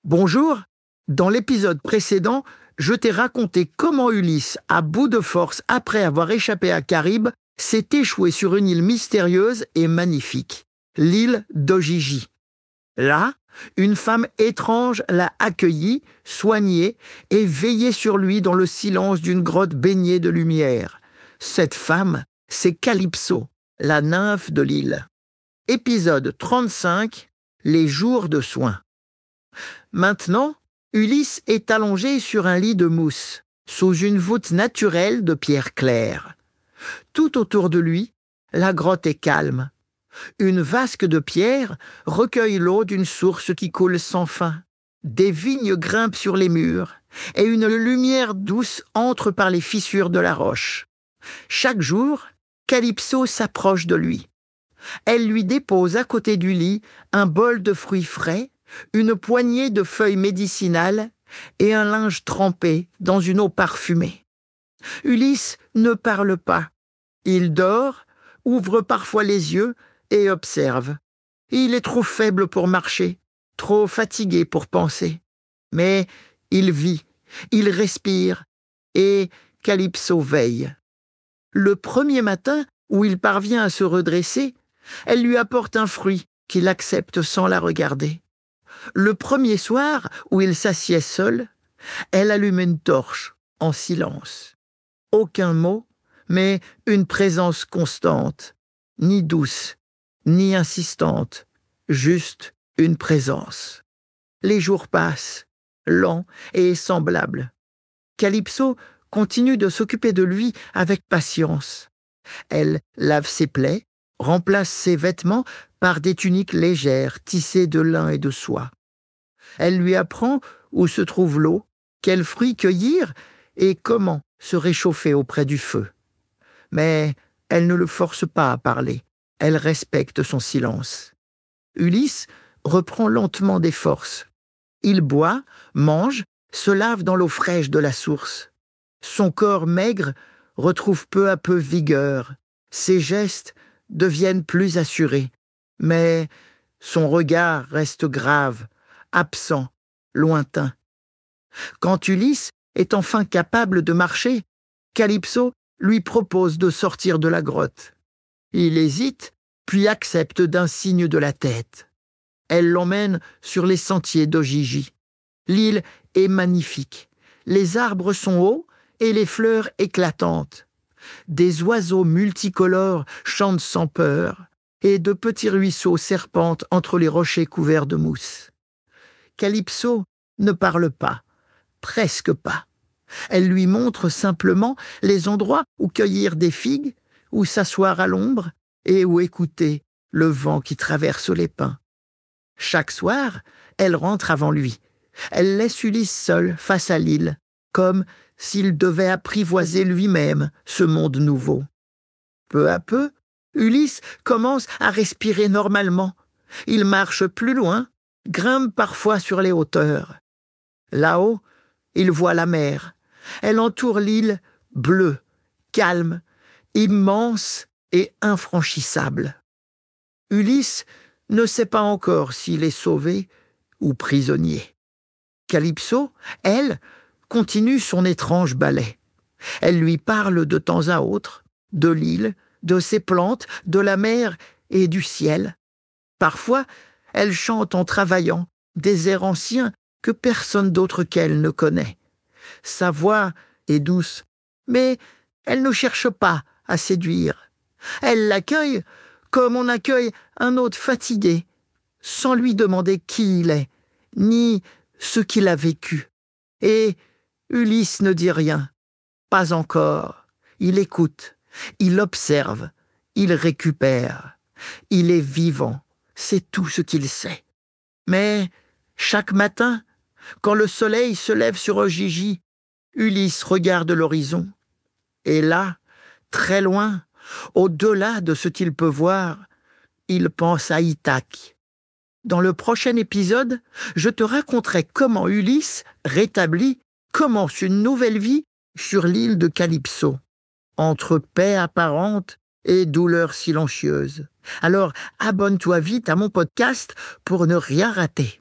Bonjour, dans l'épisode précédent, je t'ai raconté comment Ulysse, à bout de force après avoir échappé à Charybde, s'est échoué sur une île mystérieuse et magnifique, l'île d'Ogygie. Là, une femme étrange l'a accueilli, soigné et veillé sur lui dans le silence d'une grotte baignée de lumière. Cette femme, c'est Calypso, la nymphe de l'île. Épisode 35, les jours de soins. Maintenant, Ulysse est allongé sur un lit de mousse, sous une voûte naturelle de pierre claire. Tout autour de lui, la grotte est calme. Une vasque de pierre recueille l'eau d'une source qui coule sans fin. Des vignes grimpent sur les murs, et une lumière douce entre par les fissures de la roche. Chaque jour, Calypso s'approche de lui. Elle lui dépose à côté du lit un bol de fruits frais, une poignée de feuilles médicinales et un linge trempé dans une eau parfumée. Ulysse ne parle pas. Il dort, ouvre parfois les yeux et observe. Il est trop faible pour marcher, trop fatigué pour penser. Mais il vit, il respire, et Calypso veille. Le premier matin où il parvient à se redresser, elle lui apporte un fruit qu'il accepte sans la regarder. Le premier soir où il s'assied seul, elle allume une torche, en silence. Aucun mot, mais une présence constante, ni douce, ni insistante, juste une présence. Les jours passent, lents et semblables. Calypso continue de s'occuper de lui avec patience. Elle lave ses plaies, remplace ses vêtements par des tuniques légères tissées de lin et de soie. Elle lui apprend où se trouve l'eau, quels fruits cueillir et comment se réchauffer auprès du feu. Mais elle ne le force pas à parler, elle respecte son silence. Ulysse reprend lentement des forces. Il boit, mange, se lave dans l'eau fraîche de la source. Son corps maigre retrouve peu à peu vigueur. Ses gestes deviennent plus assurés, mais son regard reste grave, absent, lointain. Quand Ulysse est enfin capable de marcher, Calypso lui propose de sortir de la grotte. Il hésite, puis accepte d'un signe de la tête. Elle l'emmène sur les sentiers d'Ogygie. L'île est magnifique. Les arbres sont hauts et les fleurs éclatantes. Des oiseaux multicolores chantent sans peur, et de petits ruisseaux serpentent entre les rochers couverts de mousse. Calypso ne parle pas, presque pas. Elle lui montre simplement les endroits où cueillir des figues, où s'asseoir à l'ombre et où écouter le vent qui traverse les pins. Chaque soir, elle rentre avant lui. Elle laisse Ulysse seul face à l'île, comme s'il devait apprivoiser lui-même ce monde nouveau. Peu à peu, Ulysse commence à respirer normalement. Il marche plus loin, grimpe parfois sur les hauteurs. Là-haut, il voit la mer. Elle entoure l'île, bleue, calme, immense et infranchissable. Ulysse ne sait pas encore s'il est sauvé ou prisonnier. Calypso, elle, continue son étrange ballet. Elle lui parle de temps à autre, de l'île, de ses plantes, de la mer et du ciel. Parfois, elle chante en travaillant des airs anciens que personne d'autre qu'elle ne connaît. Sa voix est douce, mais elle ne cherche pas à séduire. Elle l'accueille comme on accueille un hôte fatigué, sans lui demander qui il est, ni ce qu'il a vécu. Et Ulysse ne dit rien, pas encore. Il écoute, il observe, il récupère. Il est vivant, c'est tout ce qu'il sait. Mais chaque matin, quand le soleil se lève sur Ogygie, Ulysse regarde l'horizon. Et là, très loin, au-delà de ce qu'il peut voir, il pense à Ithaque. Dans le prochain épisode, je te raconterai comment Ulysse, rétabli, commence une nouvelle vie sur l'île de Calypso, entre paix apparente et douleur silencieuse. Alors, abonne-toi vite à mon podcast pour ne rien rater.